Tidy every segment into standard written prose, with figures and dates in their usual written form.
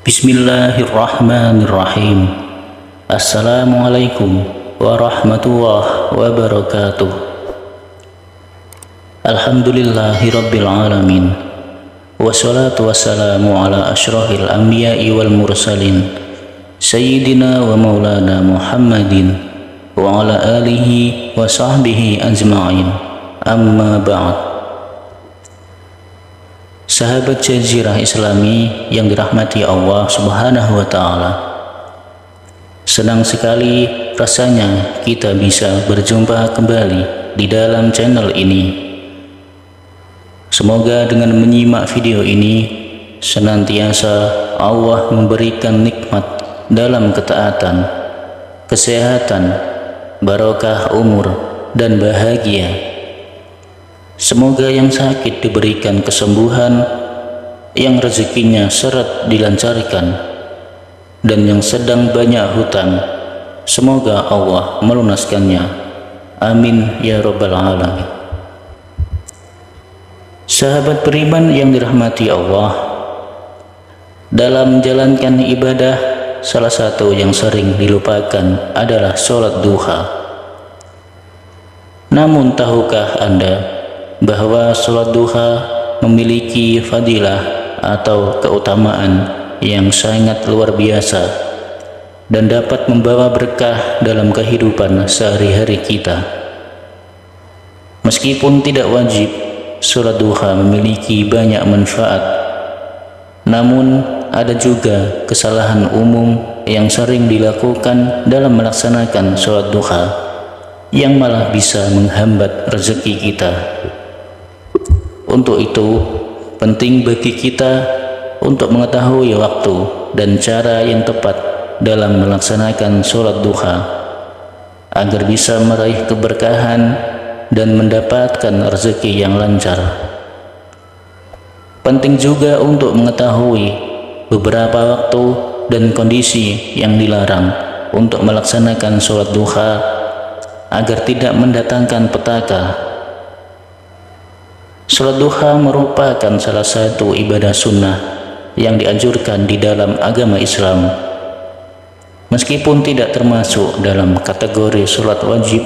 Bismillahirrahmanirrahim. Assalamualaikum warahmatullahi wabarakatuh. Alhamdulillahirabbil alamin. Wassalatu wassalamu ala asyrafil anbiya'i wal mursalin Sayyidina wa maulana Muhammadin wa ala alihi wa sahbihi ajma'in. Amma ba'd. Sahabat Jazirah Islami yang dirahmati Allah Subhanahu wa Ta'ala, senang sekali rasanya kita bisa berjumpa kembali di dalam channel ini. Semoga dengan menyimak video ini senantiasa Allah memberikan nikmat dalam ketaatan, kesehatan, barokah umur, dan bahagia. Semoga yang sakit diberikan kesembuhan, yang rezekinya seret dilancarkan, dan yang sedang banyak hutang, semoga Allah melunaskannya. Amin ya rabbal alamin. Sahabat beriman yang dirahmati Allah, dalam menjalankan ibadah, salah satu yang sering dilupakan adalah sholat duha. Namun tahukah Anda bahwa sholat duha memiliki fadilah atau keutamaan yang sangat luar biasa dan dapat membawa berkah dalam kehidupan sehari-hari kita? Meskipun tidak wajib, sholat duha memiliki banyak manfaat, namun ada juga kesalahan umum yang sering dilakukan dalam melaksanakan sholat duha yang malah bisa menghambat rezeki kita. Untuk itu, penting bagi kita untuk mengetahui waktu dan cara yang tepat dalam melaksanakan sholat duha agar bisa meraih keberkahan dan mendapatkan rezeki yang lancar. Penting juga untuk mengetahui beberapa waktu dan kondisi yang dilarang untuk melaksanakan sholat duha agar tidak mendatangkan petaka. Sholat duha merupakan salah satu ibadah sunnah yang dianjurkan di dalam agama Islam. Meskipun tidak termasuk dalam kategori sholat wajib,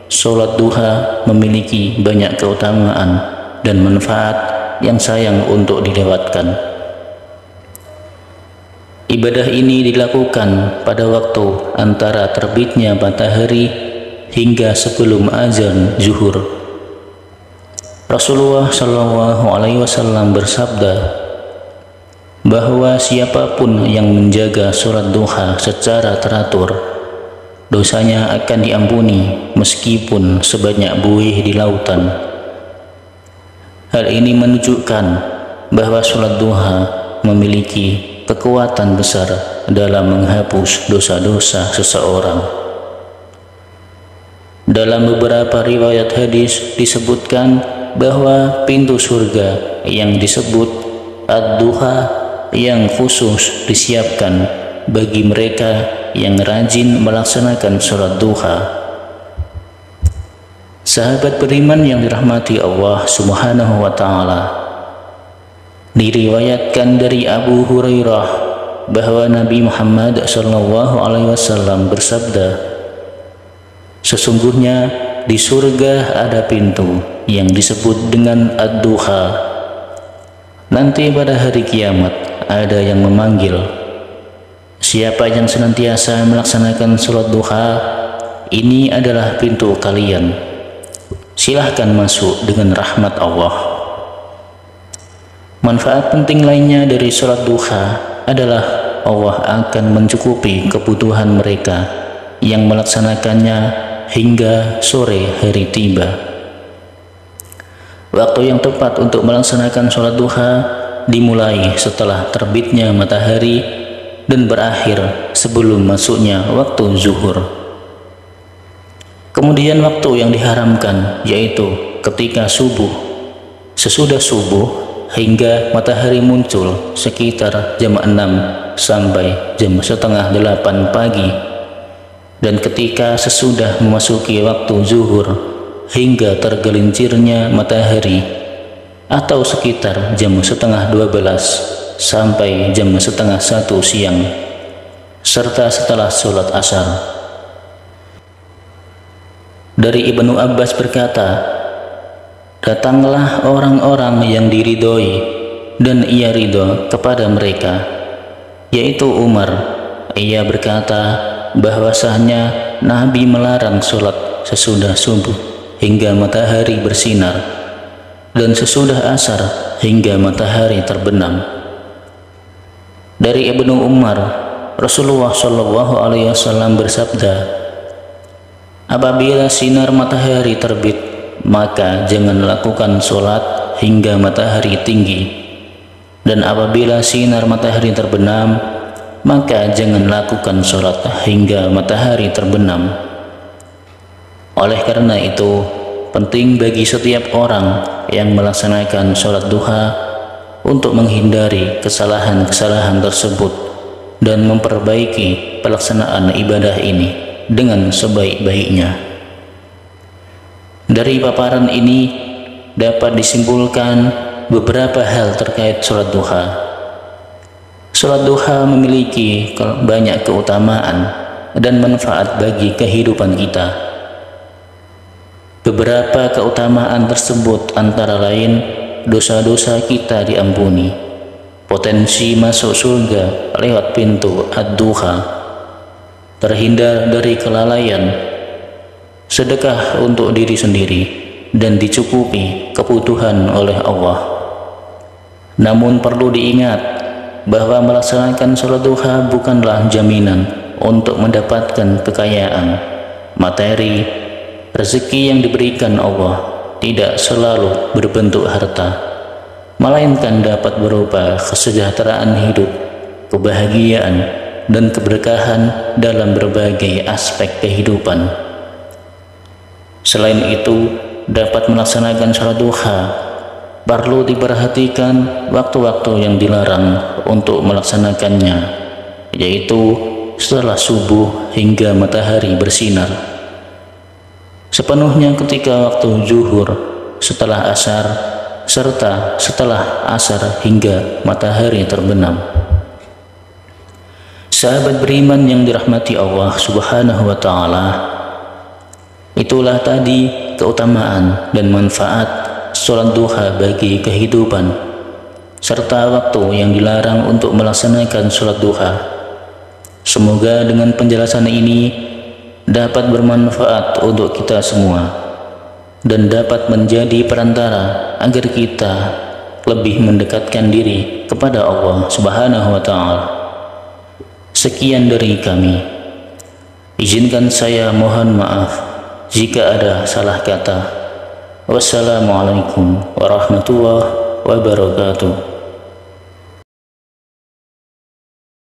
sholat duha memiliki banyak keutamaan dan manfaat yang sayang untuk dilewatkan. Ibadah ini dilakukan pada waktu antara terbitnya matahari hingga sebelum azan zuhur. Rasulullah SAW bersabda bahwa siapapun yang menjaga sholat duha secara teratur, dosanya akan diampuni meskipun sebanyak buih di lautan. Hal ini menunjukkan bahwa sholat duha memiliki kekuatan besar dalam menghapus dosa-dosa seseorang. Dalam beberapa riwayat hadis disebutkan bahwa pintu surga yang disebut ad-duha yang khusus disiapkan bagi mereka yang rajin melaksanakan sholat duha. Sahabat beriman yang dirahmati Allah Subhanahu wa Ta'ala, diriwayatkan dari Abu Hurairah bahwa Nabi Muhammad SAW bersabda, sesungguhnya di surga ada pintu yang disebut dengan ad-duha. Nanti pada hari kiamat ada yang memanggil, siapa yang senantiasa melaksanakan sholat duha, ini adalah pintu kalian, silahkan masuk dengan rahmat Allah. Manfaat penting lainnya dari sholat duha adalah Allah akan mencukupi kebutuhan mereka yang melaksanakannya hingga sore hari tiba. Waktu yang tepat untuk melaksanakan sholat duha dimulai setelah terbitnya matahari dan berakhir sebelum masuknya waktu zuhur. Kemudian waktu yang diharamkan yaitu ketika subuh, sesudah subuh hingga matahari muncul sekitar jam 6 sampai jam setengah 8 pagi, dan ketika sesudah memasuki waktu zuhur hingga tergelincirnya matahari atau sekitar jam setengah 12. sampai jam 12:30 siang, serta setelah sholat asar. Dari Ibnu Abbas berkata, datanglah orang-orang yang diridhoi dan ia ridho kepada mereka, yaitu Umar. Ia berkata bahwasanya Nabi melarang sholat sesudah subuh hingga matahari bersinar, dan sesudah asar hingga matahari terbenam. Dari Ibnu Umar, Rasulullah SAW bersabda, apabila sinar matahari terbit, maka jangan lakukan sholat hingga matahari tinggi, dan apabila sinar matahari terbenam, maka jangan lakukan sholat hingga matahari terbenam. Oleh karena itu, penting bagi setiap orang yang melaksanakan sholat duha untuk menghindari kesalahan-kesalahan tersebut dan memperbaiki pelaksanaan ibadah ini dengan sebaik-baiknya. Dari paparan ini dapat disimpulkan beberapa hal terkait sholat duha. Sholat duha memiliki banyak keutamaan dan manfaat bagi kehidupan kita. Beberapa keutamaan tersebut antara lain dosa-dosa kita diampuni, potensi masuk surga lewat pintu ad-duha, terhindar dari kelalaian, sedekah untuk diri sendiri, dan dicukupi kebutuhan oleh Allah. Namun perlu diingat bahwa melaksanakan sholat duha bukanlah jaminan untuk mendapatkan kekayaan, materi, rezeki yang diberikan Allah tidak selalu berbentuk harta, melainkan dapat berupa kesejahteraan hidup, kebahagiaan, dan keberkahan dalam berbagai aspek kehidupan. Selain itu, dapat melaksanakan sholat duha perlu diperhatikan waktu-waktu yang dilarang untuk melaksanakannya, yaitu setelah subuh hingga matahari bersinar, sepenuhnya ketika waktu zuhur, setelah asar, serta setelah asar hingga matahari terbenam. Sahabat beriman yang dirahmati Allah Subhanahu wa Ta'ala, itulah tadi keutamaan dan manfaat sholat duha bagi kehidupan, serta waktu yang dilarang untuk melaksanakan sholat duha. Semoga dengan penjelasan ini dapat bermanfaat untuk kita semua dan dapat menjadi perantara agar kita lebih mendekatkan diri kepada Allah Subhanahu wa Ta'ala. Sekian dari kami. Izinkan saya mohon maaf jika ada salah kata. Wassalamualaikum warahmatullahi wabarakatuh.